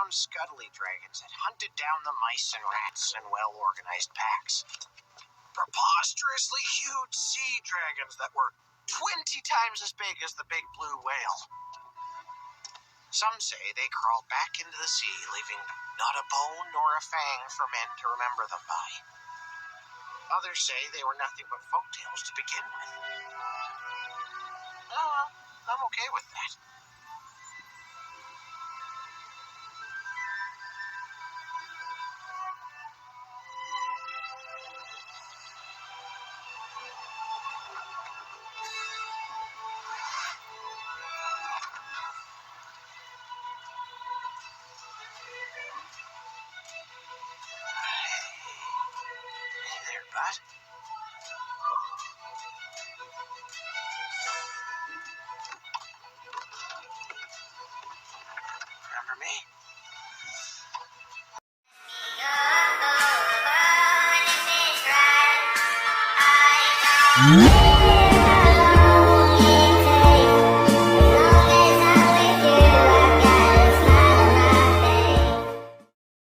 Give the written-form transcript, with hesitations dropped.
brown scuttly dragons that hunted down the mice and rats in well-organized packs. Preposterously huge sea dragons that were 20 times as big as the big blue whale. Some say they crawled back into the sea, leaving not a bone nor a fang for men to remember them by. Others say they were nothing but folktales to begin with. I'm okay with that. Hey there, bud. Remember me? Mm-hmm.